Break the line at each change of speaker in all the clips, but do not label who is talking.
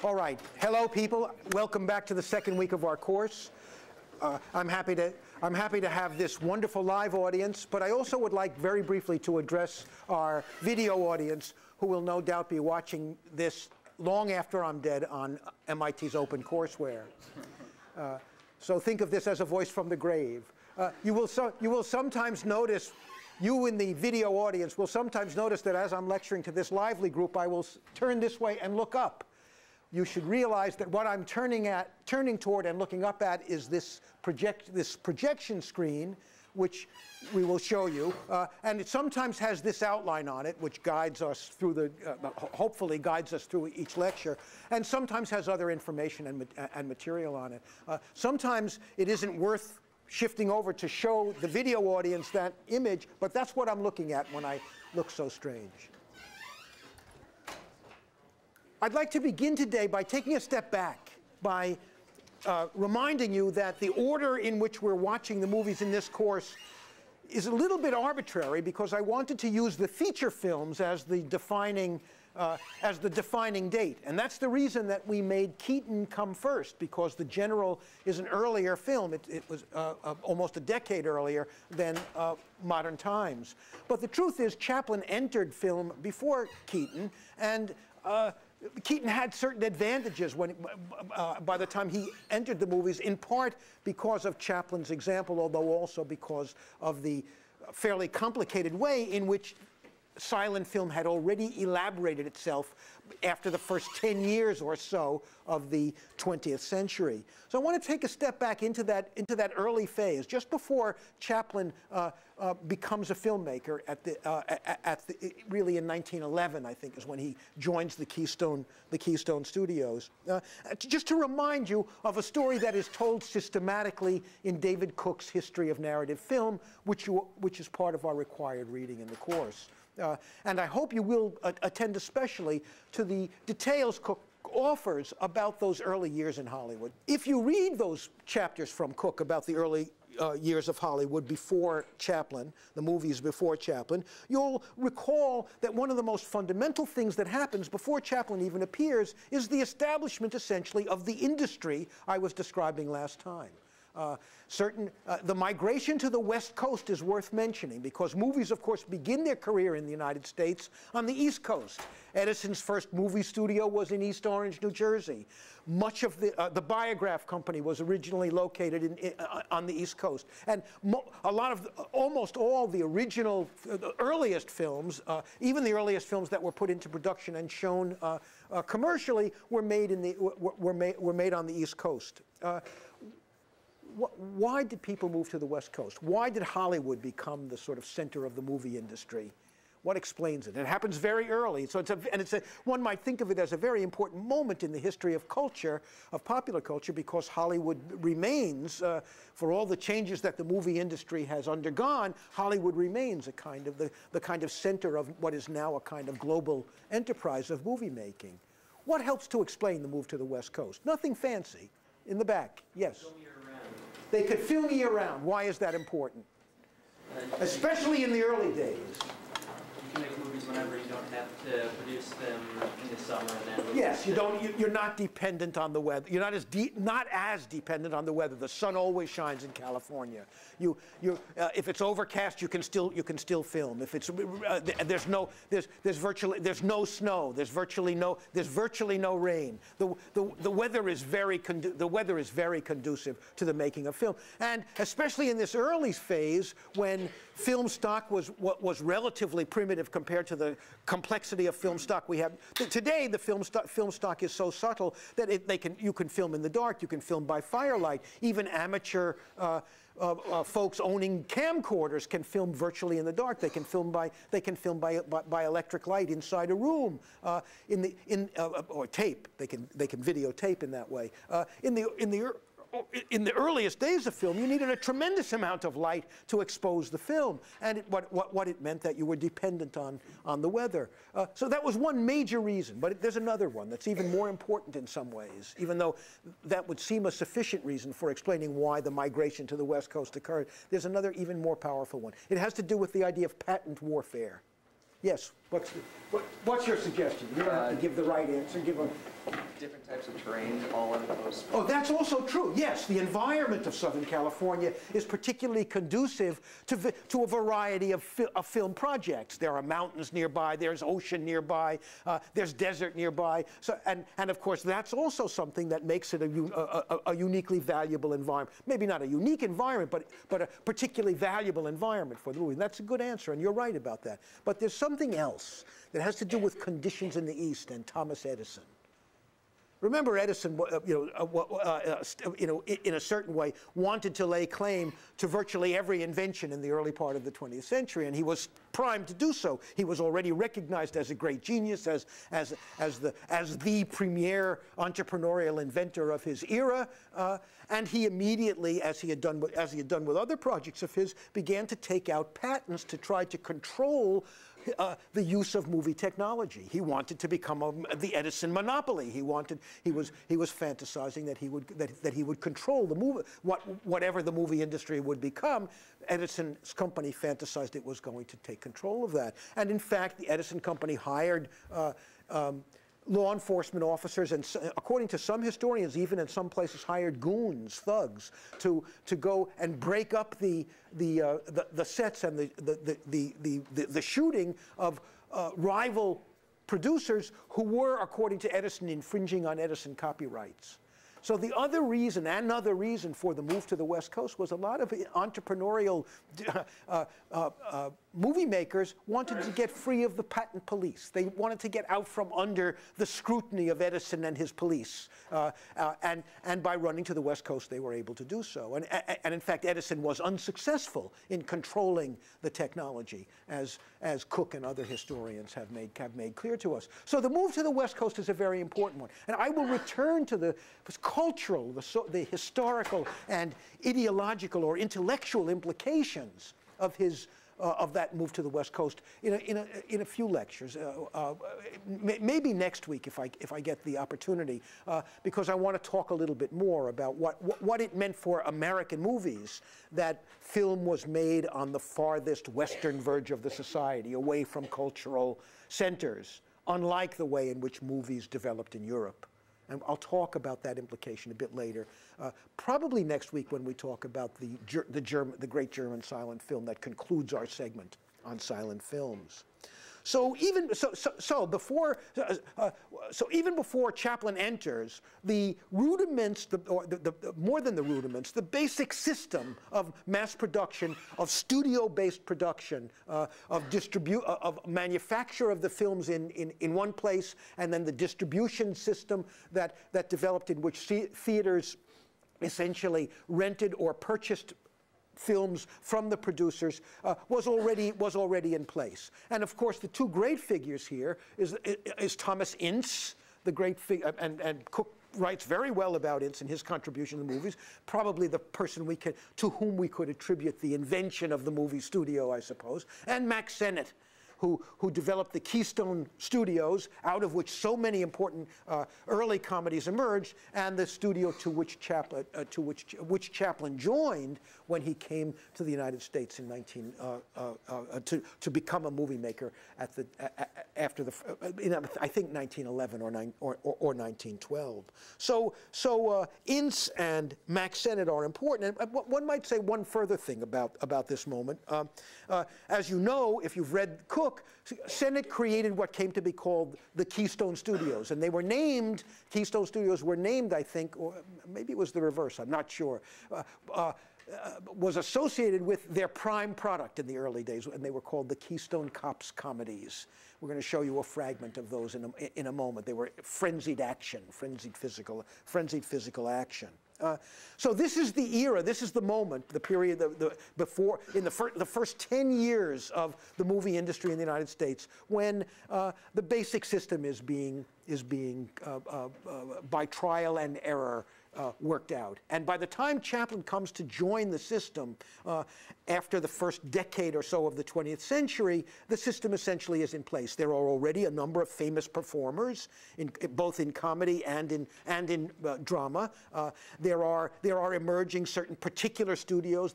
All right. Hello, people. Welcome back to the second week of our course. I'm happy to have this wonderful live audience, but I also would like very briefly to address our video audience, who will no doubt be watching this long after I'm dead on MIT's OpenCourseWare. So think of this as a voice from the grave. You will sometimes notice, you in the video audience will sometimes notice that as I'm lecturing to this lively group, I will turn this way and look up. You should realize that what I'm turning toward and looking up at is this projection screen, which we will show you. And it sometimes has this outline on it, which guides us through the, hopefully guides us through each lecture, and sometimes has other information and material on it. Sometimes it isn't worth shifting over to show the video audience that image, but that's what I'm looking at when I look so strange. I'd like to begin today by taking a step back, by reminding you that the order in which we're watching the movies in this course is a little bit arbitrary, because I wanted to use the feature films as the defining date. And that's the reason that we made Keaton come first, because The General is an earlier film. It was almost a decade earlier than Modern Times. But the truth is, Chaplin entered film before Keaton, and Keaton had certain advantages by the time he entered the movies, in part because of Chaplin's example, although also because of the fairly complicated way in which silent film had already elaborated itself after the first 10 years or so of the 20th century. So I want to take a step back into that early phase, just before Chaplin becomes a filmmaker really in 1911, I think, is when he joins the Keystone Studios. Just to remind you of a story that is told systematically in David Cook's History of Narrative Film, which is part of our required reading in the course. And I hope you will attend especially to the details Cook offers about those early years in Hollywood. If you read those chapters from Cook about the early years of Hollywood before Chaplin, the movies before Chaplin, you'll recall that one of the most fundamental things that happens before Chaplin even appears is the establishment, essentially, of the industry I was describing last time. The migration to the West Coast is worth mentioning, because movies, of course, begin their career in the United States on the East Coast. Edison's first movie studio was in East Orange, New Jersey. Much of the Biograph Company was originally located on the East Coast. And almost all the original, the earliest films, even the earliest films that were put into production and shown commercially, were made on the East Coast. Why did people move to the West Coast? Why did Hollywood become the sort of center of the movie industry? What explains it? It happens very early, so one might think of it as a very important moment in the history of culture, of popular culture, because Hollywood remains, for all the changes that the movie industry has undergone, Hollywood remains a kind of the kind of center of what is now a kind of global enterprise of movie making. What helps to explain the move to the West Coast? Nothing fancy. In the back, yes. They could film year-round. Why is that important? Especially in the early days.
You can make movies whenever. You don't have to produce them in the summer and then.
Yes, you're not dependent on the weather. You're not as dependent on the weather. The sun always shines in California. If it's overcast, you can still film. If it's there's no snow. There's virtually no rain. The weather is very conducive to the making of film, and especially in this early phase when film stock was relatively primitive compared to the complexity of film stock we have today. The film stock is so subtle that you can film in the dark. You can film by firelight. Even amateur folks owning camcorders can film virtually in the dark. They can film by electric light inside a room, or tape. They can videotape in that way. In the earliest days of film, you needed a tremendous amount of light to expose the film, and what it meant that you were dependent on the weather. So that was one major reason, but there's another one that's even more important in some ways, even though that would seem a sufficient reason for explaining why the migration to the West Coast occurred. There's another even more powerful one. It has to do with the idea of patent warfare. Yes, what's your suggestion? You don't have to give the right answer.
different types of terrain all in close?
Oh, that's also true. Yes, the environment of Southern California is particularly conducive to a variety of film projects. There are mountains nearby, there's ocean nearby, there's desert nearby. So, and of course, that's also something that makes it a uniquely valuable environment. Maybe not a unique environment, but a particularly valuable environment for the movie. And that's a good answer, and you're right about that. But there's something else that has to do with conditions in the East and Thomas Edison. Remember, Edison, in a certain way, wanted to lay claim to virtually every invention in the early part of the 20th century, and he was primed to do so. He was already recognized as a great genius, as the premier entrepreneurial inventor of his era, and he immediately, as he had done with other projects of his, began to take out patents to try to control the use of movie technology. He wanted to become the Edison monopoly. He was fantasizing that he would control the movie, whatever the movie industry would become. Edison's company fantasized it was going to take control of that. And in fact, the Edison company hired law enforcement officers, and according to some historians, even in some places, hired goons, thugs, to go and break up the sets and the shooting of rival producers who were, according to Edison, infringing on Edison copyrights. So the another reason for the move to the West Coast was a lot of entrepreneurial movie makers wanted to get free of the patent police. They wanted to get out from under the scrutiny of Edison and his police. And by running to the West Coast, they were able to do so. And in fact, Edison was unsuccessful in controlling the technology, as Cook and other historians have made clear to us. So the move to the West Coast is a very important one. And I will return to the cultural, the historical, and ideological or intellectual implications of that move to the West Coast in a few lectures, maybe next week if I get the opportunity, because I want to talk a little bit more about what it meant for American movies that film was made on the farthest western verge of the society, away from cultural centers, unlike the way in which movies developed in Europe. And I'll talk about that implication a bit later, probably next week when we talk about the great German silent film that concludes our segment on silent films. So even before Chaplin enters, the rudiments, more than the rudiments, the basic system of mass production, of studio-based production, of manufacture of the films in one place, and then the distribution system that developed, in which theaters essentially rented or purchased films from the producers, was already in place. And of course, the two great figures here is Thomas Ince, the great figure, and Cook writes very well about Ince and his contribution to the movies, probably the person to whom we could attribute the invention of the movie studio, I suppose, and Max Sennett, who developed the Keystone Studios, out of which so many important early comedies emerged, and the studio to which Chaplin joined when he came to the United States in to become a movie maker after I think 1911 or 1912. So Ince and Max Sennett are important. And one might say one further thing about this moment. As you know, if you've read Cook, Sennett created what came to be called the Keystone Studios, and they were named, Keystone Studios were named, I think, or maybe it was the reverse, I'm not sure, was associated with their prime product in the early days, and they were called the Keystone Cops comedies. We're going to show you a fragment of those in a moment. They were frenzied action, frenzied physical action. So this is the era, this is the moment, the period before, in the first 10 years of the movie industry in the United States, when the basic system is being by trial and error worked out. And by the time Chaplin comes to join the system after the first decade or so of the 20th century, the system essentially is in place. There are already a number of famous performers, both in comedy and in drama. There are emerging certain particular studios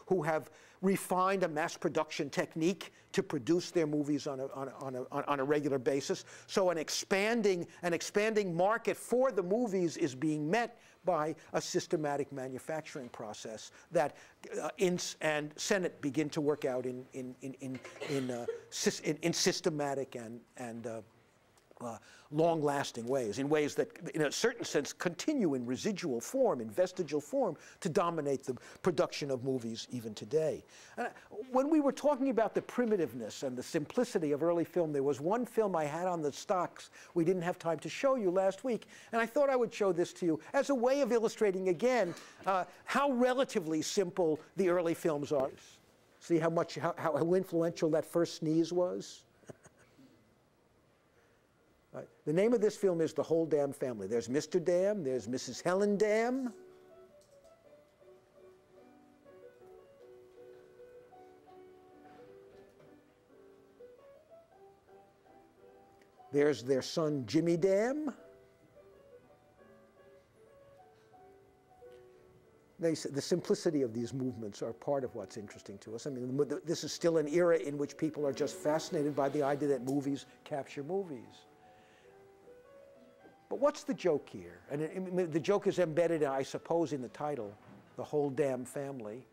who have refined a mass production technique to produce their movies on a regular basis. So an expanding market for the movies is being met by a systematic manufacturing process that INS and Senate begin to work out in systematic and long-lasting ways, in ways that, in a certain sense, continue in residual form, in vestigial form, to dominate the production of movies even today. And when we were talking about the primitiveness and the simplicity of early film, there was one film I had on the stocks we didn't have time to show you last week, and I thought I would show this to you as a way of illustrating again how relatively simple the early films are. See how influential that first sneeze was? The name of this film is The Whole Damn Family. There's Mr. Dam, there's Mrs. Helen Dam. There's their son, Jimmy Dam. The simplicity of these movements are part of what's interesting to us. I mean, this is still an era in which people are just fascinated by the idea that movies capture movies. But what's the joke here? And the joke is embedded, I suppose, in the title, The Whole Damn Family.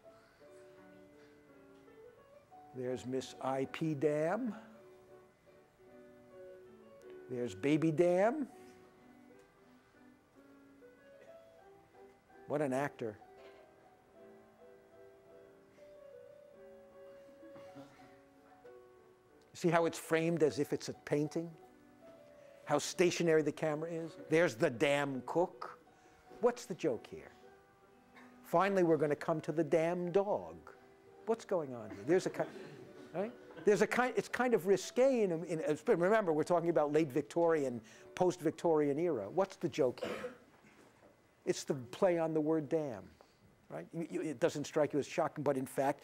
There's Miss I.P. Dam. There's Baby Dam. What an actor. See how it's framed as if it's a painting? How stationary the camera is? There's the damn cook. What's the joke here? Finally, we're going to come to the damn dog. What's going on here? There's a kind, right? There's a kind. It's kind of risque. Remember, we're talking about late Victorian, post-Victorian era. What's the joke here? It's the play on the word damn, right? It doesn't strike you as shocking, but in fact,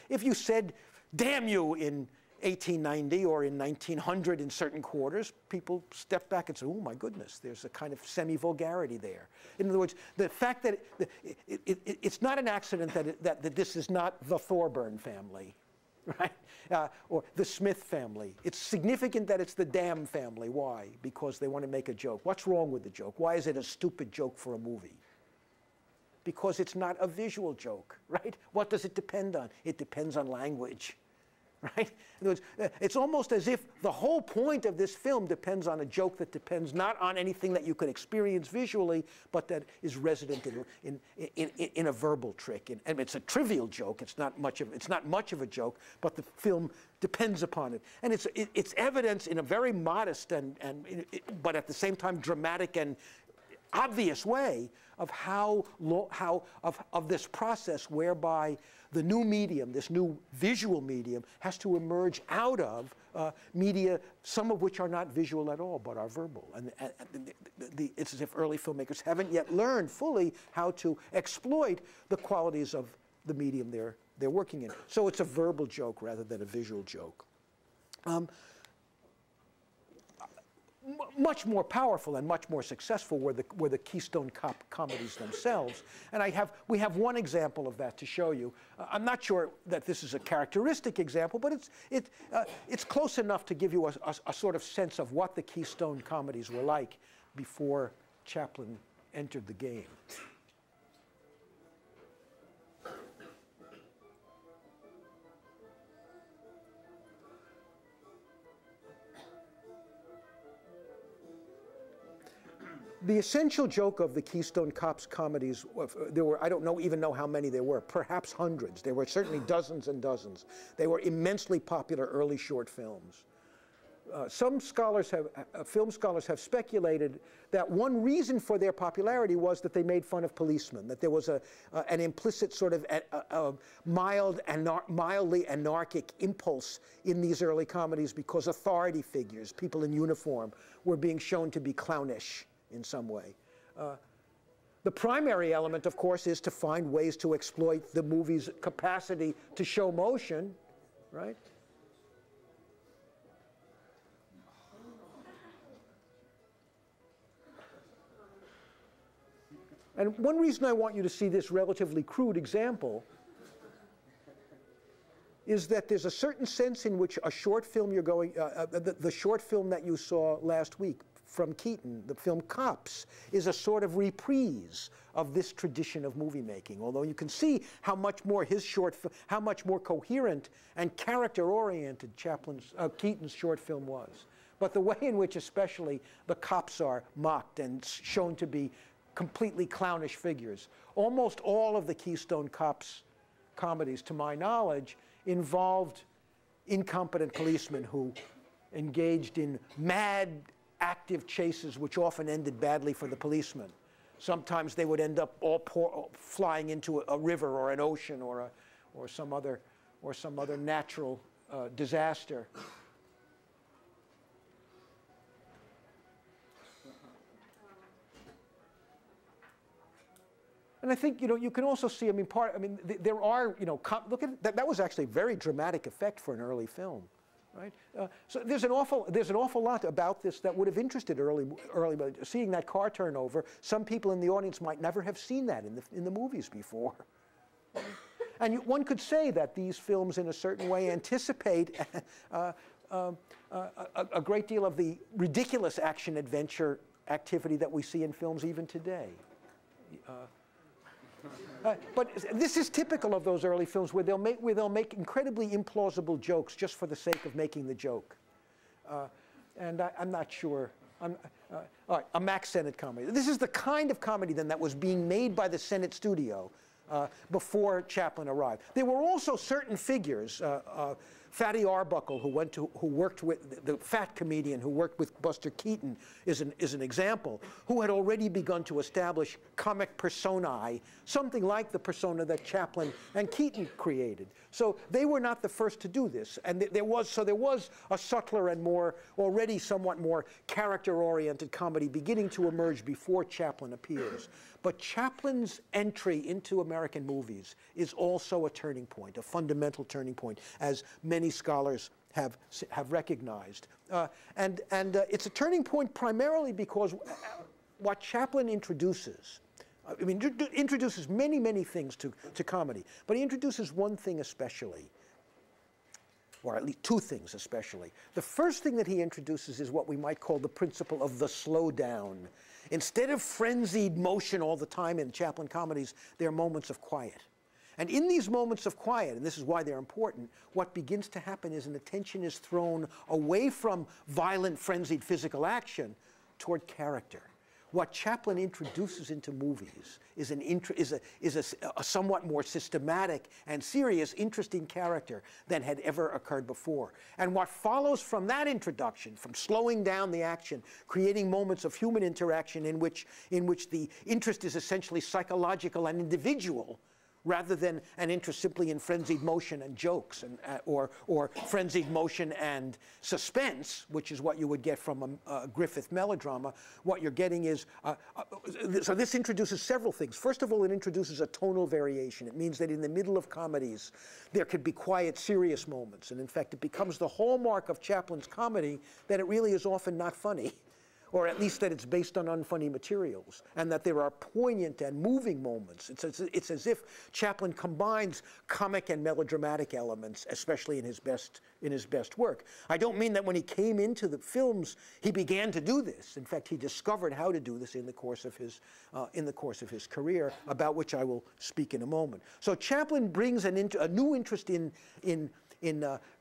if you said "damn you" in 1890 or in 1900 in certain quarters, people step back and say, oh my goodness, there's a kind of semi-vulgarity there. In other words, the fact that it's not an accident that this is not the Thorburn family, right? Or the Smith family. It's significant that it's the Dam family. Why? Because they want to make a joke. What's wrong with the joke? Why is it a stupid joke for a movie? Because it's not a visual joke, right? What does it depend on? It depends on language. Right? In other words, it's almost as if the whole point of this film depends on a joke that depends not on anything that you could experience visually, but that is resident in a verbal trick. And it's a trivial joke. It's not much of a joke, but the film depends upon it. And it's evidence in a very modest but at the same time dramatic and obvious way of of this process whereby the new medium, this new visual medium, has to emerge out of media, some of which are not visual at all, but are verbal. And it's as if early filmmakers haven't yet learned fully how to exploit the qualities of the medium they're working in. So it's a verbal joke rather than a visual joke. Much more powerful and much more successful were the Keystone Cop comedies themselves. And we have one example of that to show you. I'm not sure that this is a characteristic example, but it's close enough to give you a sort of sense of what the Keystone comedies were like before Chaplin entered the game. The essential joke of the Keystone Cops comedies, there were, I don't even know how many there were, perhaps hundreds. There were certainly dozens and dozens. They were immensely popular early short films. Some scholars film scholars have speculated that one reason for their popularity was that they made fun of policemen, that there was an implicit sort of mildly anarchic impulse in these early comedies because authority figures, people in uniform, were being shown to be clownish in some way. The primary element, of course, is to find ways to exploit the movie's capacity to show motion, right? And one reason I want you to see this relatively crude example is that there's a certain sense in which a short film you're going, the short film that you saw last week from Keaton, the film Cops, is a sort of reprise of this tradition of movie making. Although you can see how much more how much more coherent and character-oriented Keaton's short film was. But the way in which especially the cops are mocked and shown to be completely clownish figures. Almost all of the Keystone Cops comedies, to my knowledge, involved incompetent policemen who engaged in mad, active chases which often ended badly for the policemen. Sometimes they would end up all flying into a river or an ocean or some other natural disaster. And I think, you can also see, there are, look at that. That was actually a very dramatic effect for an early film, right? So there's an awful lot about this that would have interested early. Seeing that car turn over, some people in the audience might never have seen that in the movies before. And one could say that these films, in a certain way, anticipate a great deal of the ridiculous action-adventure activity that we see in films even today. But this is typical of those early films where they'll make incredibly implausible jokes just for the sake of making the joke. And I'm not sure. All right, a Max Sennett comedy. This is the kind of comedy then that was being made by the Sennett studio before Chaplin arrived. There were also certain figures. Fatty Arbuckle, who worked with the fat comedian who worked with Buster Keaton, is an example, who had already begun to establish comic personae, something like the persona that Chaplin and Keaton created. So they were not the first to do this, and there was a subtler and already somewhat more character-oriented comedy beginning to emerge before Chaplin appears. But Chaplin's entry into American movies is also a turning point, a fundamental turning point, as many scholars have recognized. And it's a turning point primarily because what Chaplin introduces, introduces many, many things to comedy, but he introduces one thing especially, or at least two things especially. The first thing that he introduces is what we might call the principle of the slow down. Instead of frenzied motion all the time in Chaplin comedies, there are moments of quiet. And in these moments of quiet, and this is why they're important, what begins to happen is an attention is thrown away from violent, frenzied physical action toward character. What Chaplin introduces into movies is a somewhat more systematic and serious interest in character than had ever occurred before. And what follows from that introduction, from slowing down the action, creating moments of human interaction in which the interest is essentially psychological and individual, rather than an interest simply in frenzied motion and jokes, or frenzied motion and suspense, which is what you would get from a Griffith melodrama. What you're getting is, so this introduces several things. First of all, it introduces a tonal variation. It means that in the middle of comedies, there could be quiet, serious moments. And in fact, it becomes the hallmark of Chaplin's comedy that it really is often not funny, or at least that it's based on unfunny materials, and that there are poignant and moving moments. It's as if Chaplin combines comic and melodramatic elements, especially in his best work. I don't mean that when he came into the films, he began to do this. In fact, he discovered how to do this in the course of his career, about which I will speak in a moment. So Chaplin brings a new interest in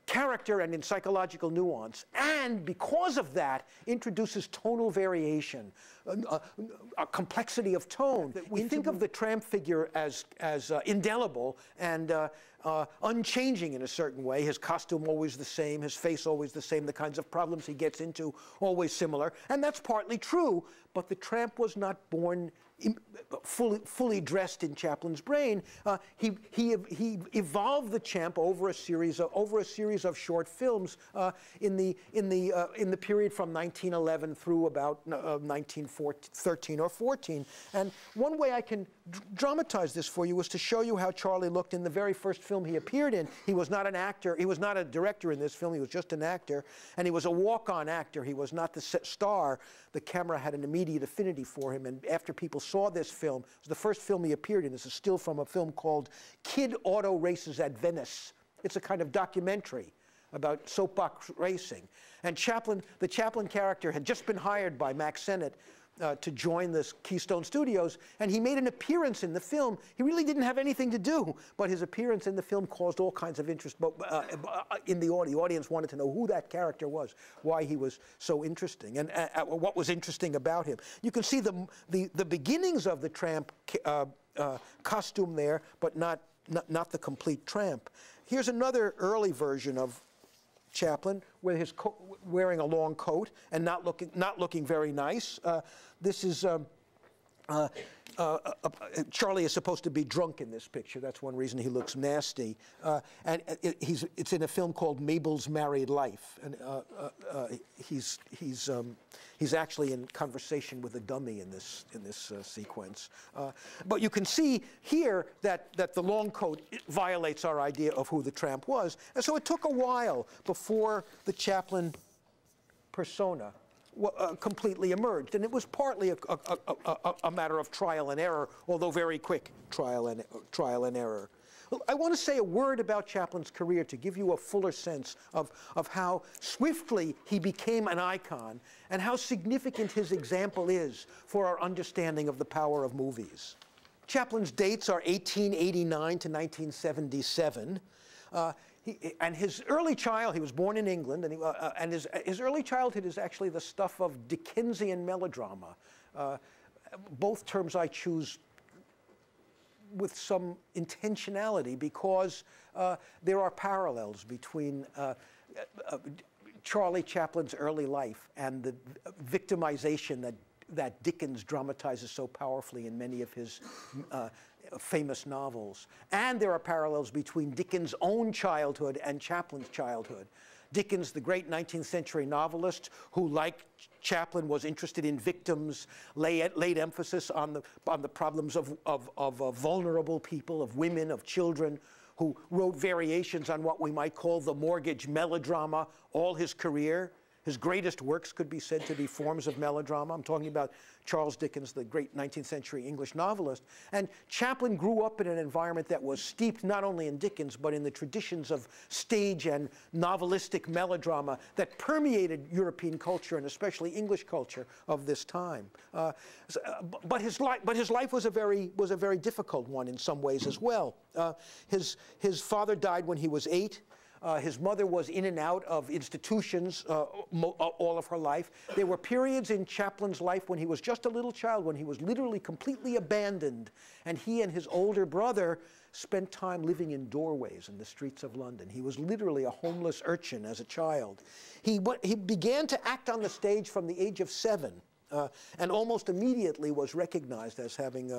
character and in psychological nuance, and because of that, introduces tonal variation, a complexity of tone. We think of the tramp figure as indelible and unchanging in a certain way. His costume always the same, his face always the same, the kinds of problems he gets into always similar, and that's partly true, but the tramp was not born fully dressed in Chaplin's brain. He evolved the champ over a series of short films in the period from 1911 through about 1913 or 14. And one way I can dramatize this for you is to show you how Charlie looked in the very first film he appeared in. He was not an actor. He was not a director in this film. He was just an actor, and he was a walk-on actor. He was not the star. The camera had an immediate affinity for him, and after people saw this film, it was the first film he appeared in. This is still from a film called Kid Auto Races at Venice, It's a kind of documentary about soapbox racing. And the Chaplin character had just been hired by Max Sennett to join this Keystone Studios, and he made an appearance in the film. He really didn't have anything to do, but his appearance in the film caused all kinds of interest in the audience. The audience wanted to know who that character was, why he was so interesting, and what was interesting about him. You can see the beginnings of the tramp costume there, but not the complete tramp. Here's another early version of Chaplin, with his wearing a long coat and not looking very nice. This is Charlie is supposed to be drunk in this picture. That's one reason he looks nasty. And it's in a film called Mabel's Married Life, and he's actually in conversation with a dummy in this sequence. But you can see here that the long coat violates our idea of who the tramp was, and so it took a while before the Chaplin persona completely emerged, and it was partly a matter of trial and error, although very quick trial and error. I want to say a word about Chaplin's career to give you a fuller sense of how swiftly he became an icon and how significant his example is for our understanding of the power of movies. Chaplin's dates are 1889 to 1977. And his early childhood, he was born in England, and his early childhood is actually the stuff of Dickensian melodrama. Both terms I choose with some intentionality because there are parallels between Charlie Chaplin's early life and the victimization that Dickens dramatizes so powerfully in many of his famous novels. And there are parallels between Dickens' own childhood and Chaplin's childhood. Dickens, the great 19th century novelist who, like Chaplin, was interested in victims, laid emphasis on the problems of vulnerable people, of women, of children, who wrote variations on what we might call the mortgage melodrama all his career. His greatest works could be said to be forms of melodrama. I'm talking about Charles Dickens, the great 19th century English novelist. And Chaplin grew up in an environment that was steeped not only in Dickens, but in the traditions of stage and novelistic melodrama that permeated European culture, and especially English culture of this time. But his life was a very difficult one in some ways as well. His father died when he was 8. His mother was in and out of institutions all of her life. There were periods in Chaplin's life when he was just a little child, when he was literally completely abandoned, and he and his older brother spent time living in doorways in the streets of London. He was literally a homeless urchin as a child. He began to act on the stage from the age of 7. And almost immediately was recognized as having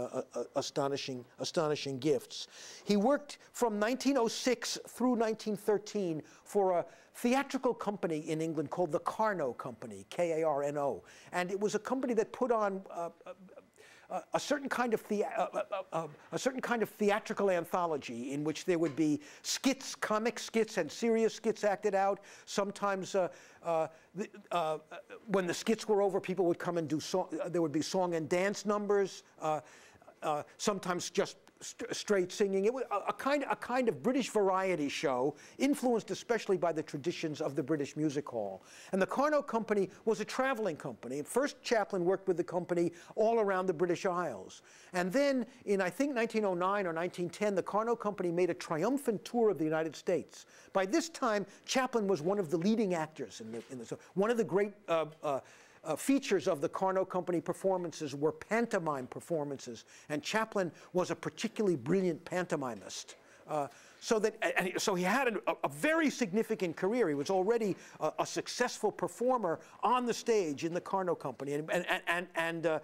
astonishing gifts. He worked from 1906 through 1913 for a theatrical company in England called the Carno Company, K-A-R-N-O. And it was a company that put on a certain kind of theatrical anthology in which there would be skits, comic skits, and serious skits acted out. Sometimes, when the skits were over, people would come and do there would be song and dance numbers. Sometimes just straight singing. It was a kind of British variety show, influenced especially by the traditions of the British music hall. And the Carno Company was a traveling company. First, Chaplin worked with the company all around the British Isles. And then, in I think 1909 or 1910, the Carno Company made a triumphant tour of the United States. By this time, Chaplin was one of the leading actors in this. One of the great features of the Carno Company performances were pantomime performances, and Chaplin was a particularly brilliant pantomimist. So he had a very significant career. He was already a successful performer on the stage in the Carno Company, and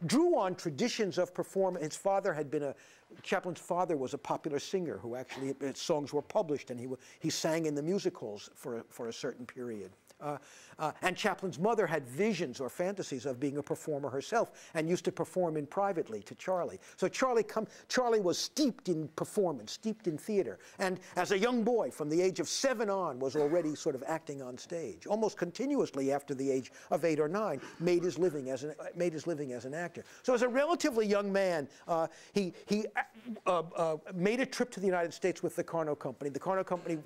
drew on traditions of performance. His father had been Chaplin's father was a popular singer who actually, his songs were published, and he sang in the music halls for a certain period. And Chaplin's mother had visions or fantasies of being a performer herself and used to perform in privately to Charlie. So Charlie was steeped in performance, steeped in theater. And as a young boy, from the age of 7 on, was already sort of acting on stage. Almost continuously after the age of 8 or 9, made his living as an actor. So as a relatively young man, he made a trip to the United States with the Carno Company. The Carno Company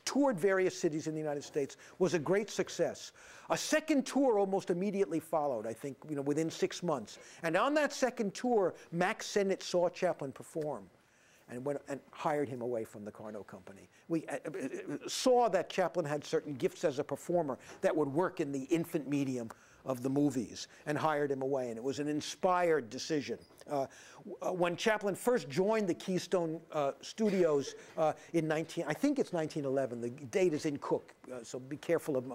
toured various cities in the United States, was a great success. A second tour almost immediately followed, I think, within 6 months. And on that second tour, Max Sennett saw Chaplin perform and went and hired him away from the Carno Company. We saw that Chaplin had certain gifts as a performer that would work in the infant medium of the movies, and hired him away. And it was an inspired decision. When Chaplin first joined the Keystone Studios in I think it's 1911. The date is in Cook, so be careful of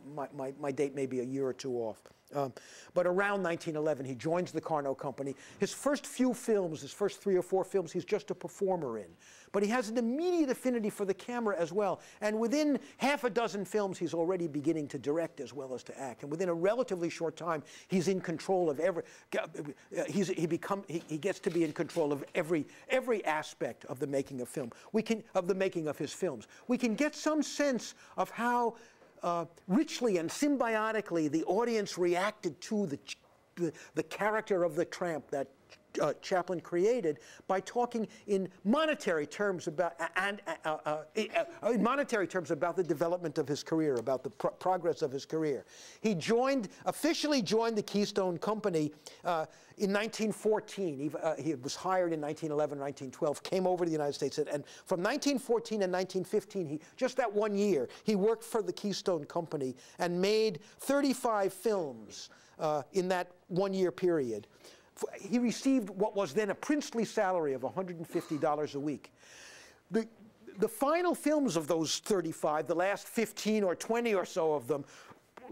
my date may be a year or two off. But around 1911, he joins the Carno Company. His first few films, his first 3 or 4 films, he's just a performer in. But he has an immediate affinity for the camera as well. And within half a dozen films, he's already beginning to direct as well as to act. And within a relatively short time, he's in control of he gets to be in control of every aspect of the making of film. Of the making of his films. We can get some sense of how richly and symbiotically the audience reacted to the character of the tramp that Chaplin created by talking in monetary terms about the development of his career, about the progress of his career. He officially joined the Keystone Company in 1914. He was hired in 1911, 1912, came over to the United States, and from 1914 and 1915, just that 1 year, he worked for the Keystone Company and made 35 films in that 1 year period. He received what was then a princely salary of $150 a week. The final films of those 35, the last 15 or 20 or so of them,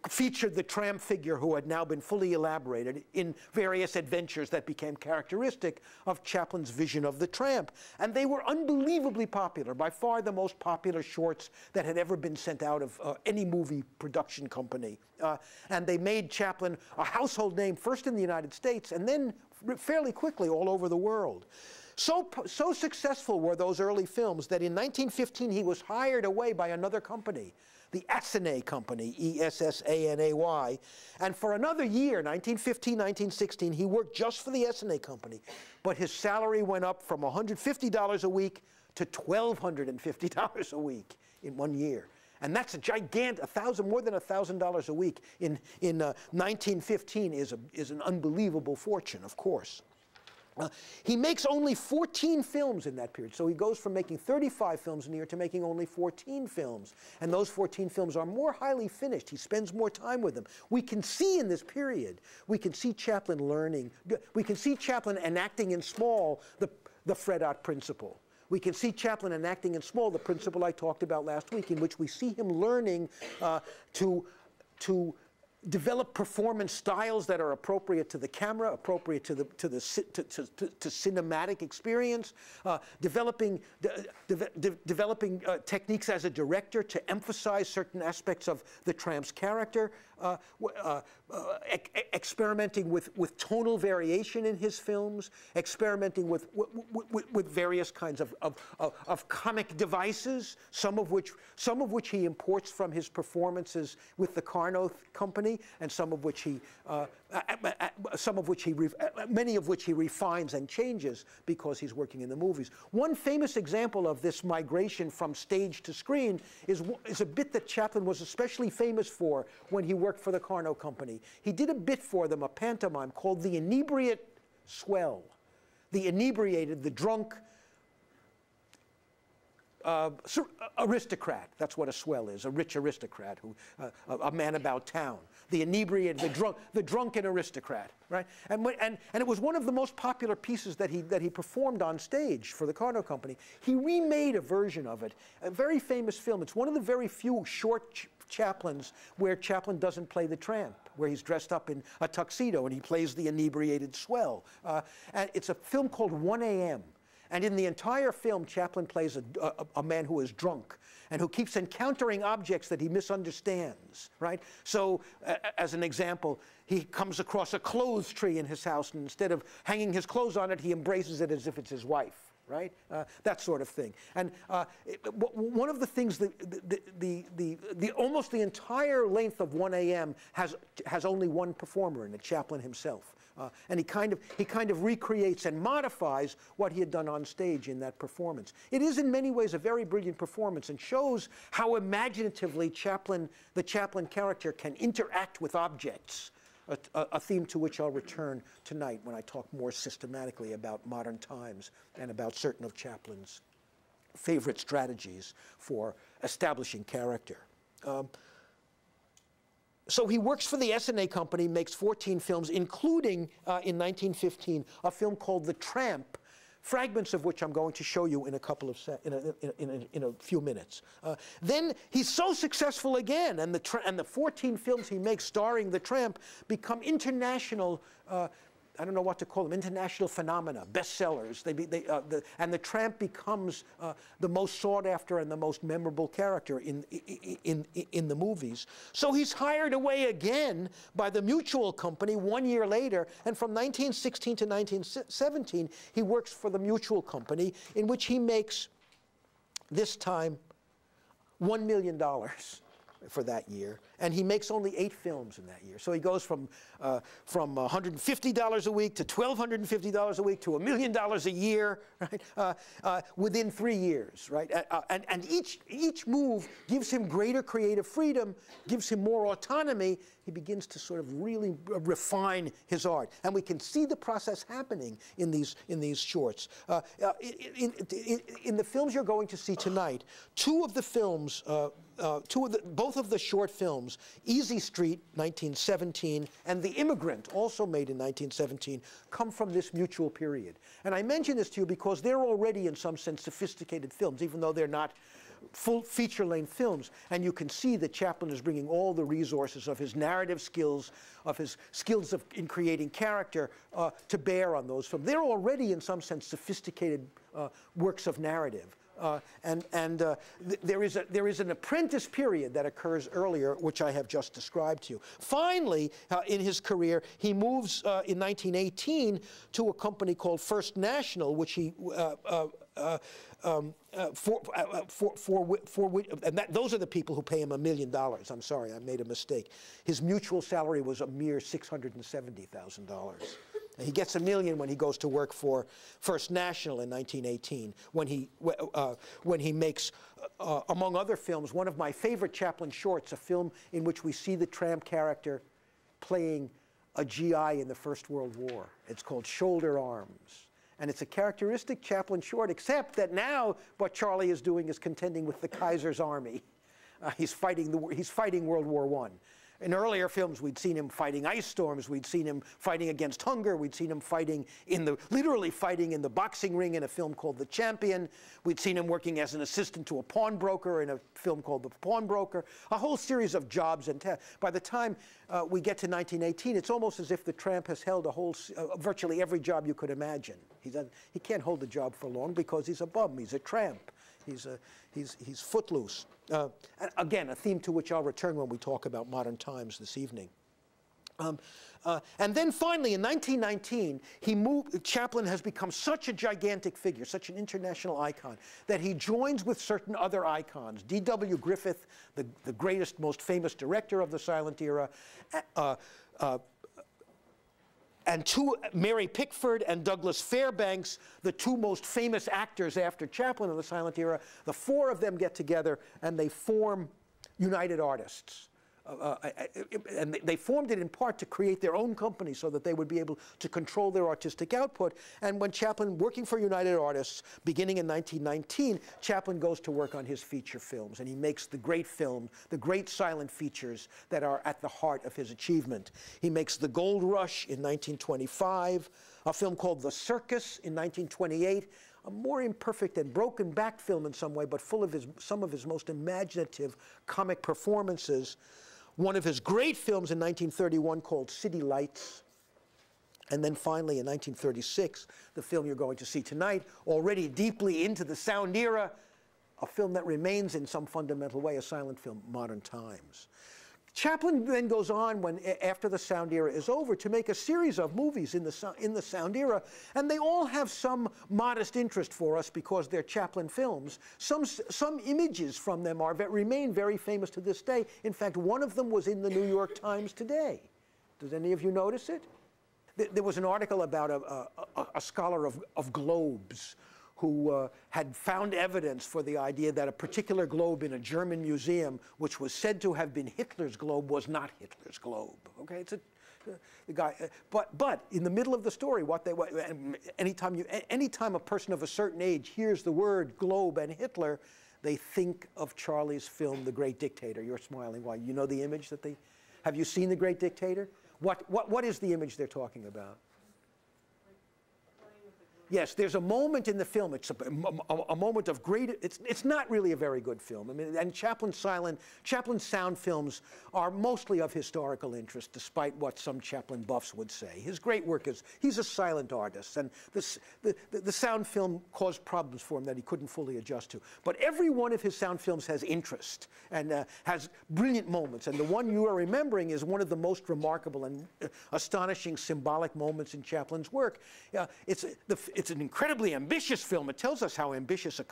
featured the tramp figure who had now been fully elaborated in various adventures that became characteristic of Chaplin's vision of the tramp. And they were unbelievably popular, by far the most popular shorts that had ever been sent out of any movie production company. And they made Chaplin a household name, first in the United States, and then fairly quickly all over the world. So successful were those early films that in 1915 he was hired away by another company, the Essanay Company, E-S-S-A-N-A-Y. And for another year, 1915, 1916, he worked just for the Essanay Company. But his salary went up from $150 a week to $1,250 a week in 1 year. And that's a gigantic, more than $1,000 a week in 1915 is an unbelievable fortune, of course. He makes only 14 films in that period. So he goes from making 35 films in a year to making only 14 films. And those 14 films are more highly finished. He spends more time with them. We can see in this period, we can see Chaplin learning. We can see Chaplin enacting in small the Fred Ott principle. We can see Chaplin enacting in small the principle I talked about last week, in which we see him learning to develop performance styles that are appropriate to the camera, appropriate to cinematic experience, developing techniques as a director to emphasize certain aspects of the tramp's character, experimenting with tonal variation in his films, experimenting with various kinds of comic devices, some of which he imports from his performances with the Carno Company, and many of which he refines and changes because he's working in the movies. One famous example of this migration from stage to screen is a bit that Chaplin was especially famous for when he worked for the Carno Company. He did a bit for them, a pantomime called The Inebriate Swell. The inebriated, the drunk aristocrat. That's what a swell is, a rich aristocrat, a man about town. The inebriated, the drunken aristocrat, right? And it was one of the most popular pieces that he performed on stage for the Carno Company. He remade a version of it, a very famous film. It's one of the very few short Chaplins where Chaplin doesn't play the tramp, where he's dressed up in a tuxedo and he plays the inebriated swell. And it's a film called 1 A.M. And in the entire film, Chaplin plays a man who is drunk and who keeps encountering objects that he misunderstands, right? So, as an example, he comes across a clothes tree in his house, and instead of hanging his clothes on it, he embraces it as if it's his wife, right? That sort of thing. And one of the things, almost the entire length of 1 a.m. has only one performer in it, Chaplin himself. And he kind of recreates and modifies what he had done on stage in that performance. It is in many ways a very brilliant performance and shows how imaginatively the Chaplin character can interact with objects, a theme to which I'll return tonight when I talk more systematically about modern times and about certain of Chaplin's favorite strategies for establishing character. So he works for the S&A company, makes 14 films, including, in 1915, a film called The Tramp, fragments of which I'm going to show you in a few minutes. Then he's so successful again, and the 14 films he makes starring the Tramp become international, I don't know what to call them, international phenomena, bestsellers. And the Tramp becomes the most sought after and the most memorable character in the movies. So he's hired away again by the Mutual Company 1 year later, and from 1916 to 1917, he works for the Mutual Company, in which he makes, this time, $1 million for that year, and he makes only 8 films in that year. So he goes from $150 a week to $1,250 a week to $1 million a year, right? Within 3 years, right? And each move gives him greater creative freedom, gives him more autonomy. He begins to sort of really refine his art, and we can see the process happening in these shorts. In the films you're going to see tonight, both of the short films, Easy Street, 1917, and The Immigrant, also made in 1917, come from this Mutual period. And I mention this to you because they're already, in some sense, sophisticated films, even though they're not full feature-length films. And you can see that Chaplin is bringing all the resources of his narrative skills, of his skills in creating character, to bear on those films. They're already, in some sense, sophisticated works of narrative. There is an apprentice period that occurs earlier, which I have just described to you. Finally, in his career, he moves in 1918 to a company called First National, which he those are the people who pay him $1 million. I'm sorry, I made a mistake. His Mutual salary was a mere $670,000. He gets $1 million when he goes to work for First National in 1918, when he makes, among other films, one of my favorite Chaplin shorts, a film in which we see the Tramp character playing a GI in the First World War. It's called Shoulder Arms. And it's a characteristic Chaplin short, except that now what Charlie is doing is contending with the Kaiser's army. He's fighting World War I. In earlier films, we'd seen him fighting ice storms. We'd seen him fighting against hunger. We'd seen him literally fighting in the boxing ring in a film called The Champion. We'd seen him working as an assistant to a pawnbroker in a film called The Pawnbroker. A whole series of jobs and by the time we get to 1918, it's almost as if the Tramp has held virtually every job you could imagine. He can't hold the job for long because he's a bum. He's a tramp. He's footloose. Again, a theme to which I'll return when we talk about modern times this evening. And then finally, in 1919, Chaplin has become such a gigantic figure, such an international icon, that he joins with certain other icons. D.W. Griffith, the greatest, most famous director of the silent era, and Mary Pickford and Douglas Fairbanks, the two most famous actors after Chaplin of the silent era. The four of them get together and they form United Artists. And they formed it in part to create their own company so that they would be able to control their artistic output. And when Chaplin, working for United Artists, beginning in 1919, Chaplin goes to work on his feature films, and he makes the great film, the great silent features that are at the heart of his achievement. He makes The Gold Rush in 1925, a film called The Circus in 1928, a more imperfect and broken-backed film in some way, but full of some of his most imaginative comic performances. One of his great films in 1931 called City Lights, And then finally, in 1936, the film you're going to see tonight, already deeply into the sound era, a film that remains in some fundamental way a silent film, Modern Times. Chaplin then goes on, after the sound era is over, to make a series of movies in the sound era, and they all have some modest interest for us because they're Chaplin films. Some images from them remain very famous to this day. In fact, one of them was in the New York Times today. Does any of you notice it? There was an article about a scholar of globes who had found evidence for the idea that a particular globe in a German museum, which was said to have been Hitler's globe, was not Hitler's globe. Okay, it's the guy. But in the middle of the story, anytime a person of a certain age hears the word globe and Hitler, they think of Charlie's film, The Great Dictator. You're smiling. Why? You know the image that they? Have you seen The Great Dictator? What is the image they're talking about? Yes, there's a moment in the film. It's a moment of great. It's not really a very good film. I mean, and Chaplin's sound films are mostly of historical interest, despite what some Chaplin buffs would say. His great work is he's a silent artist, and the sound film caused problems for him that he couldn't fully adjust to. But every one of his sound films has interest and has brilliant moments. And the one you are remembering is one of the most remarkable and astonishing symbolic moments in Chaplin's work. It's an incredibly ambitious film. It tells us how ambitious a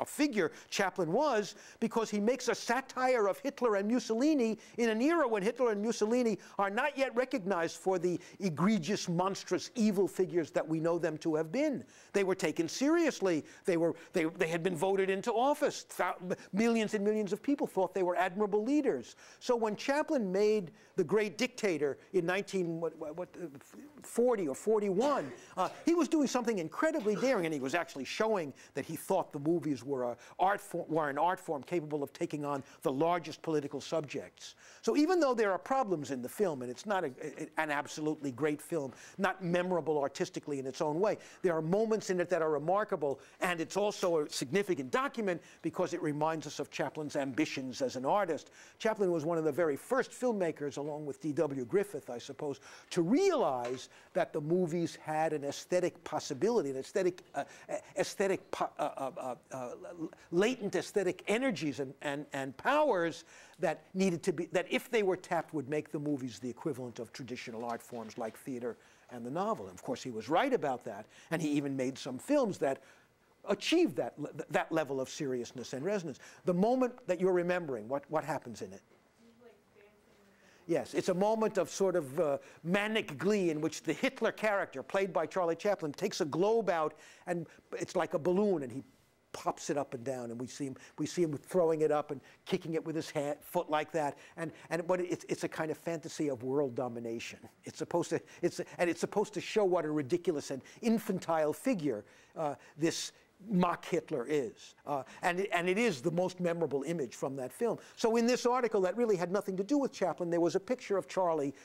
figure Chaplin was, because he makes a satire of Hitler and Mussolini in an era when Hitler and Mussolini are not yet recognized for the egregious, monstrous, evil figures that we know them to have been. They were taken seriously. They had been voted into office. Millions and millions of people thought they were admirable leaders. So when Chaplin made The Great Dictator in 1940 or 41, he was doing something incredibly daring, and he was actually showing that he thought the movies were an art form capable of taking on the largest political subjects. So even though there are problems in the film, and it's not an absolutely great film, not memorable artistically in its own way, there are moments in it that are remarkable, and it's also a significant document because it reminds us of Chaplin's ambitions as an artist. Chaplin was one of the very first filmmakers, along with D.W. Griffith, I suppose, to realize that the movies had an aesthetic possibility, an latent aesthetic energies and powers that needed to be, that if they were tapped would make the movies the equivalent of traditional art forms like theater and the novel. And of course, he was right about that, and he even made some films that achieved that level of seriousness and resonance. The moment that you're remembering, what happens in it? Yes, it's a moment of sort of manic glee in which the Hitler character, played by Charlie Chaplin, takes a globe out, and it's like a balloon, and he pops it up and down, and we see him throwing it up and kicking it with his foot like that, but it's a kind of fantasy of world domination. It's supposed to show what a ridiculous and infantile figure this mock Hitler is, and it is the most memorable image from that film. So in this article that really had nothing to do with Chaplin, there was a picture of Charlie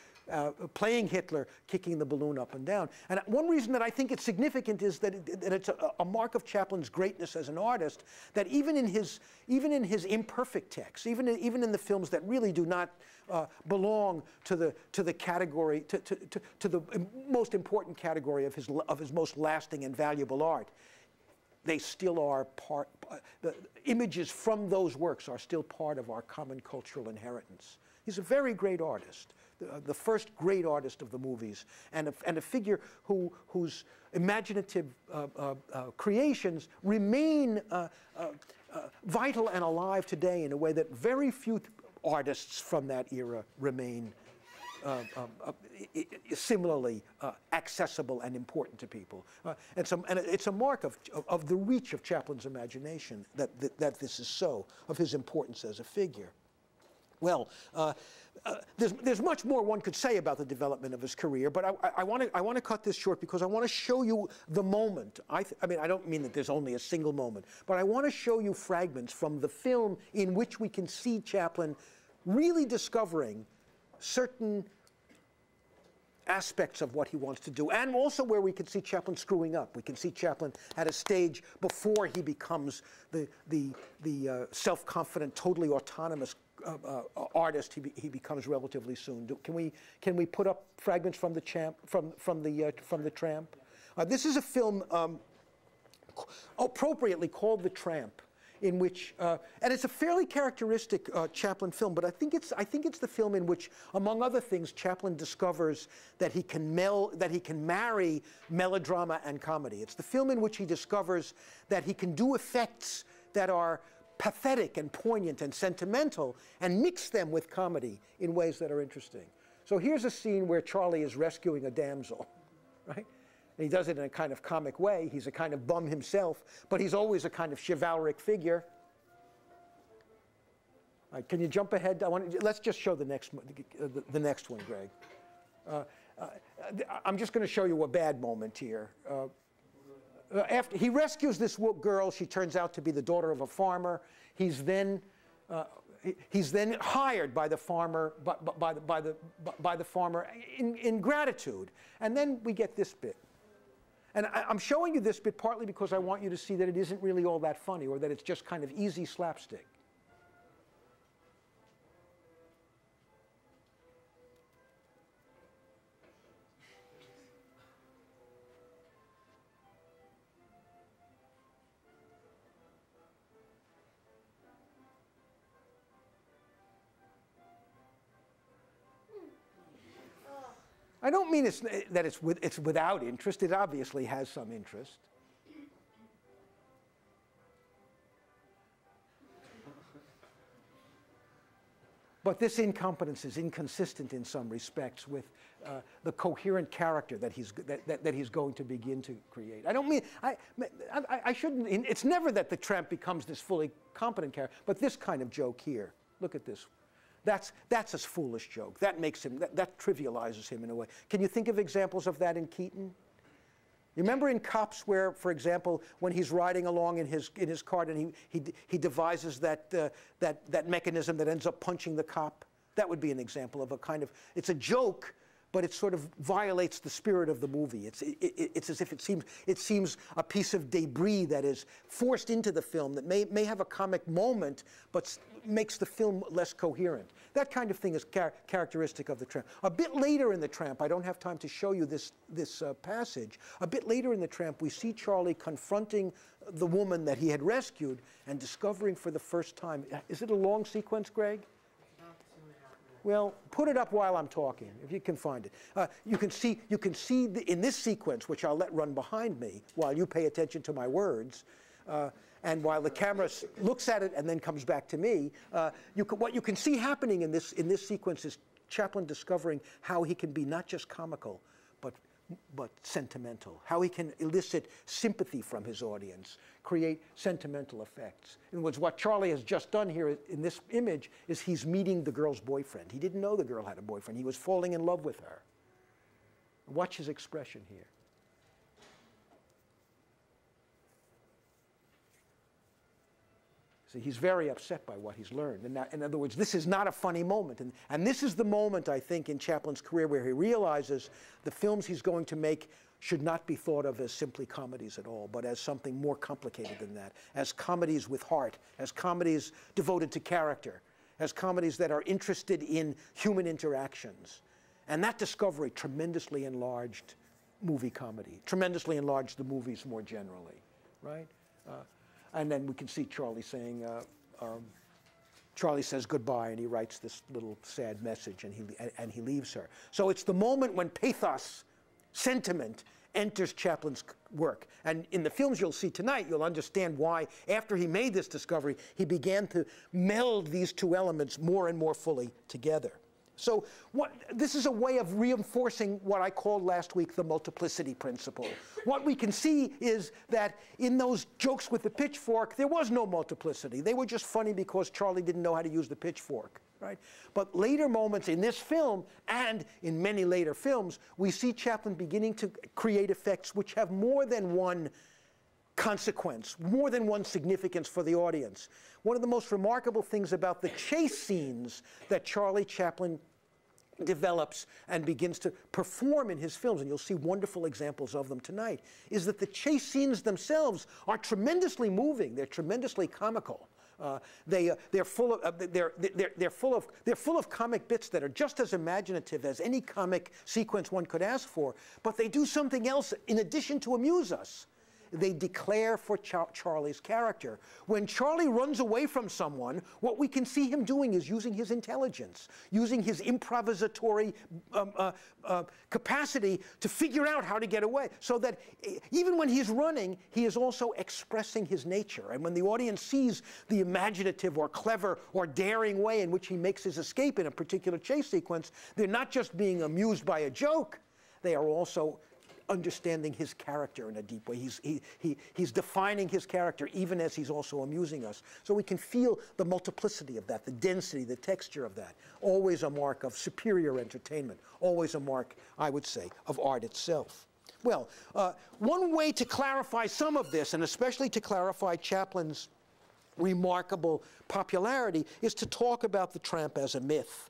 playing Hitler, kicking the balloon up and down. And one reason that I think it's significant is that it's a mark of Chaplin's greatness as an artist, that even in his imperfect texts, even in the films that really do not belong to the category, to the most important category of his most lasting and valuable art, they still are part. The images from those works are still part of our common cultural inheritance. He's a very great artist, the first great artist of the movies, and a figure whose imaginative creations remain vital and alive today in a way that very few artists from that era remain similarly accessible and important to people. And it's a mark of the reach of Chaplin's imagination that this is so, of his importance as a figure. Well, there's much more one could say about the development of his career, but I want to cut this short because I want to show you the moment. I mean, I don't mean that there's only a single moment, but I want to show you fragments from the film in which we can see Chaplin really discovering certain aspects of what he wants to do, and also where we can see Chaplin screwing up. We can see Chaplin at a stage before he becomes the self-confident, totally autonomous artist he becomes relatively soon. Can we put up fragments from the Tramp? This is a film appropriately called The Tramp, in which, and it's a fairly characteristic Chaplin film, but I think it's the film in which, among other things, Chaplin discovers that he can marry melodrama and comedy. It's the film in which he discovers that he can do effects that are pathetic and poignant and sentimental and mix them with comedy in ways that are interesting. So here's a scene where Charlie is rescuing a damsel, right? And he does it in a kind of comic way. He's a kind of bum himself, but he's always a kind of chivalric figure. All right, can you jump ahead? Let's just show the next one, Greg. I'm just going to show you a bad moment here. After he rescues this girl, she turns out to be the daughter of a farmer. He's then hired by the farmer by the farmer in gratitude, and then we get this bit. And I'm showing you this bit partly because I want you to see that it isn't really all that funny, or that it's just kind of easy slapstick. I don't mean that it's without interest. It obviously has some interest. But this incompetence is inconsistent in some respects with the coherent character that he's going to begin to create. I don't mean I shouldn't. It's never that the Tramp becomes this fully competent character, but this kind of joke here. Look at this. That's a foolish joke. That makes him, that trivializes him in a way. Can you think of examples of that in Keaton? You remember in Cops where, for example, when he's riding along in his cart and he devises that mechanism that ends up punching the cop? That would be an example of a kind of, it's a joke, but it sort of violates the spirit of the movie. It's as if it seems a piece of debris that is forced into the film that may have a comic moment, but makes the film less coherent. That kind of thing is characteristic of the Tramp. A bit later in the Tramp, I don't have time to show you this passage. A bit later in the Tramp, we see Charlie confronting the woman that he had rescued and discovering for the first time. Is it a long sequence, Greg? Well, put it up while I'm talking, if you can find it. You can see in this sequence, which I'll let run behind me while you pay attention to my words, and while the camera looks at it and then comes back to me, what you can see happening in this sequence is Chaplin discovering how he can be not just comical, but sentimental, how he can elicit sympathy from his audience, create sentimental effects. In other words, what Charlie has just done here in this image is he's meeting the girl's boyfriend. He didn't know the girl had a boyfriend. He was falling in love with her. Watch his expression here. See, he's very upset by what he's learned. And in other words, this is not a funny moment. And this is the moment, I think, in Chaplin's career where he realizes the films he's going to make should not be thought of as simply comedies at all, but as something more complicated than that, as comedies with heart, as comedies devoted to character, as comedies that are interested in human interactions. And that discovery tremendously enlarged movie comedy, tremendously enlarged the movies more generally, right? And then we can see Charlie saying, Charlie says goodbye, and he writes this little sad message, and he leaves her. So it's the moment when pathos, sentiment, enters Chaplin's work. And in the films you'll see tonight, you'll understand why, after he made this discovery, he began to meld these two elements more and more fully together. So this is a way of reinforcing what I called last week the multiplicity principle. What we can see is that in those jokes with the pitchfork, there was no multiplicity. They were just funny because Charlie didn't know how to use the pitchfork, right? But later moments in this film and in many later films, we see Chaplin beginning to create effects which have more than one consequence, more than one significance for the audience. One of the most remarkable things about the chase scenes that Charlie Chaplin develops and begins to perform in his films, and you'll see wonderful examples of them tonight, is that the chase scenes themselves are tremendously moving. They're tremendously comical. They're full of comic bits that are just as imaginative as any comic sequence one could ask for, but they do something else in addition to amuse us. They declare for Charlie's character. When Charlie runs away from someone, what we can see him doing is using his intelligence, using his improvisatory capacity to figure out how to get away, so that even when he's running, he is also expressing his nature. And when the audience sees the imaginative or clever or daring way in which he makes his escape in a particular chase sequence, they're not just being amused by a joke, they are also understanding his character in a deep way. He's defining his character even as he's also amusing us. So we can feel the multiplicity of that, the density, the texture of that. Always a mark of superior entertainment. Always a mark, I would say, of art itself. Well, one way to clarify some of this, and especially to clarify Chaplin's remarkable popularity, is to talk about the tramp as a myth.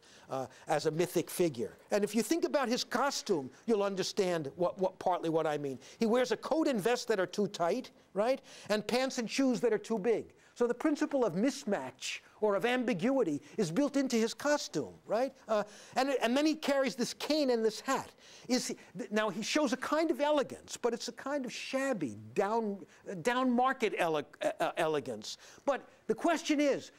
As a mythic figure. And if you think about his costume, you'll understand partly what I mean. He wears a coat and vest that are too tight, right? And pants and shoes that are too big. So the principle of mismatch or of ambiguity is built into his costume, right? And then he carries this cane and this hat. Now he shows a kind of elegance, but it's a kind of shabby, down-market elegance. But the question is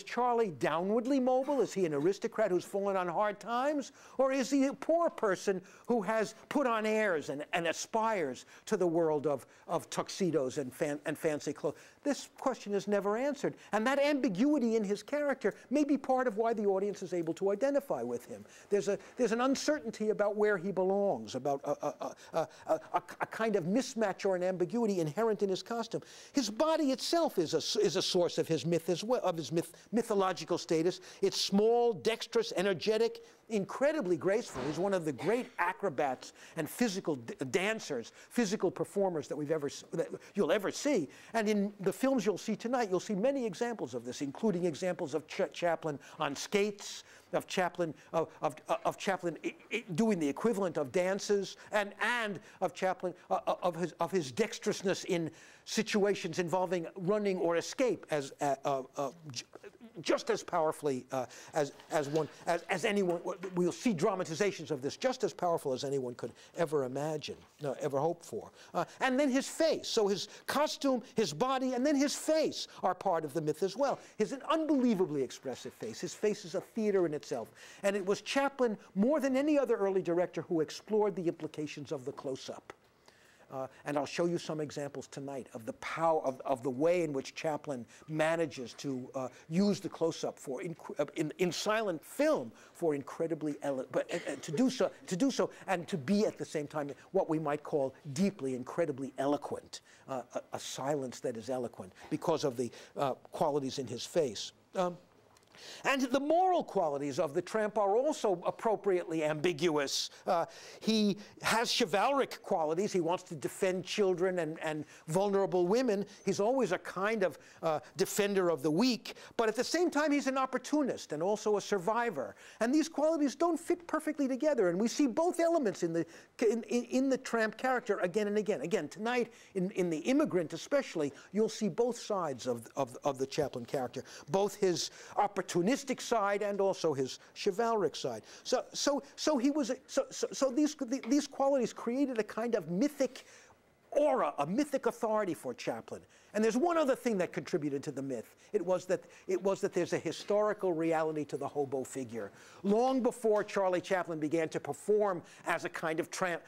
Charlie downwardly mobile? Is he an aristocrat who's fallen on hard times? Or is he a poor person who has put on airs and aspires to the world of tuxedos and fancy clothes? This question is never answered. And that ambiguity in his character may be part of why the audience is able to identify with him. There's an uncertainty about where he belongs, about a kind of mismatch or an ambiguity inherent in his costume. His body itself is a source of his myth as well, of his mythological status. It's small, dexterous, energetic, incredibly graceful. He's one of the great acrobats and physical dancers, physical performers that you'll ever see. And in the films you'll see tonight, you'll see many examples of this, including examples of Chaplin on skates, of Chaplin doing the equivalent of dances, and of Chaplin of his dexterousness in situations involving running or escape as just as powerfully as anyone. We'll see dramatizations of this just as powerful as anyone could ever imagine, ever hope for. And then his face. So his costume, his body, and then his face are part of the myth as well. He's an unbelievably expressive face. His face is a theater in itself. And it was Chaplin, more than any other early director, who explored the implications of the close-up. And I'll show you some examples tonight of the power of the way in which Chaplin manages to use the close-up for in silent film for incredibly to do so and to be at the same time what we might call deeply, incredibly eloquent, a silence that is eloquent because of the qualities in his face. And the moral qualities of the tramp are also appropriately ambiguous. He has chivalric qualities. He wants to defend children and vulnerable women. He's always a kind of defender of the weak. But at the same time, he's an opportunist and also a survivor. And these qualities don't fit perfectly together. And we see both elements in the tramp character again and again. Again, tonight, in The Immigrant especially, you'll see both sides of the Chaplin character, both his opportunistic side and also his chivalric side. So these qualities created a kind of mythic aura, a mythic authority for Chaplin. And there's one other thing that contributed to the myth. It was that there's a historical reality to the hobo figure. Long before Charlie Chaplin began to perform as a kind of tramp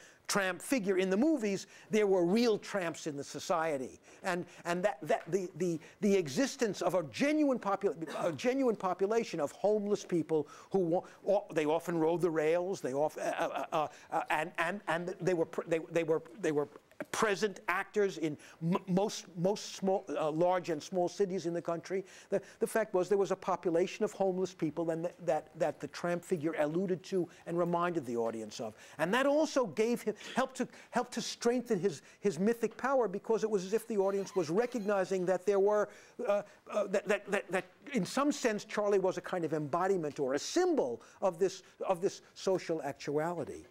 figure in the movies, there were real tramps in the society, and the existence of a genuine population of homeless people who they often rode the rails, and they were present actors in most small, large and small cities in the country. The fact was there was a population of homeless people and that the tramp figure alluded to and reminded the audience of. And that also gave him, helped to strengthen his mythic power, because it was as if the audience was recognizing that there were, that in some sense Charlie was a kind of embodiment or a symbol of this social actuality.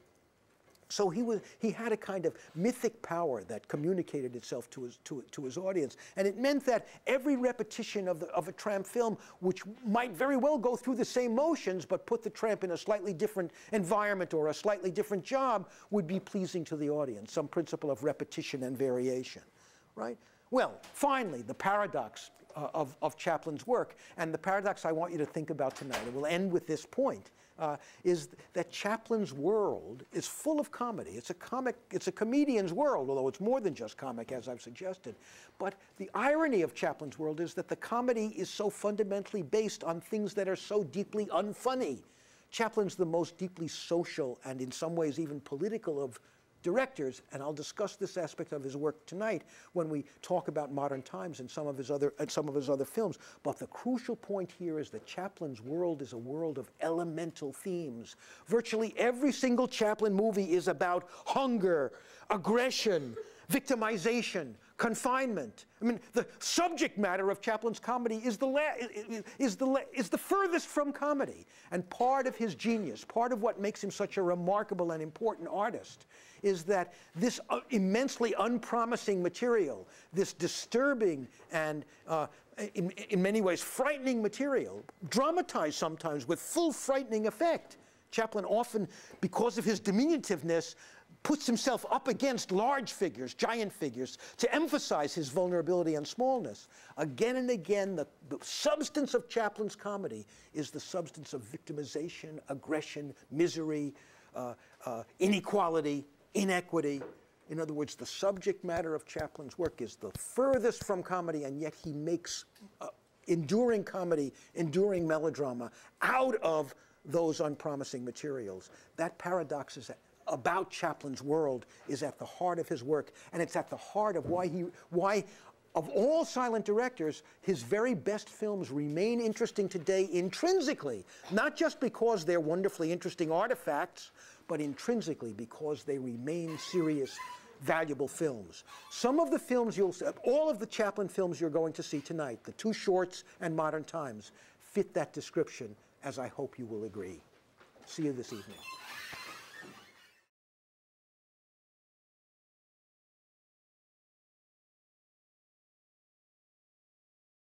So he had a kind of mythic power that communicated itself to his audience, and it meant that every repetition of a tramp film, which might very well go through the same motions but put the tramp in a slightly different environment or a slightly different job, would be pleasing to the audience. Some principle of repetition and variation, right? Well, finally, the paradox of Chaplin's work, and the paradox I want you to think about tonight, and we'll end with this point. Is that Chaplin's world is full of comedy. It's a comedian's world, although it's more than just comic, as I've suggested. But the irony of Chaplin's world is that the comedy is so fundamentally based on things that are so deeply unfunny. Chaplin's the most deeply social and in some ways even political of directors, and I'll discuss this aspect of his work tonight when we talk about Modern Times and some of his other films. But the crucial point here is that Chaplin's world is a world of elemental themes. Virtually every single Chaplin movie is about hunger, aggression, victimization, confinement. I mean, the subject matter of Chaplin's comedy is the furthest from comedy. And part of his genius, part of what makes him such a remarkable and important artist, is that this immensely unpromising material, this disturbing and in many ways frightening material, dramatized sometimes with full frightening effect. Chaplin often, because of his diminutiveness, puts himself up against large figures, giant figures, to emphasize his vulnerability and smallness. Again and again, the substance of Chaplin's comedy is the substance of victimization, aggression, misery, inequality, inequity. In other words, the subject matter of Chaplin's work is the furthest from comedy, and yet he makes enduring comedy, enduring melodrama out of those unpromising materials. That paradox is about Chaplin's world is at the heart of his work, and it's at the heart of why of all silent directors, his very best films remain interesting today intrinsically, not just because they're wonderfully interesting artifacts, but intrinsically because they remain serious, valuable films. Some of the films all of the Chaplin films you're going to see tonight, the two shorts and Modern Times, fit that description, as I hope you will agree. See you this evening.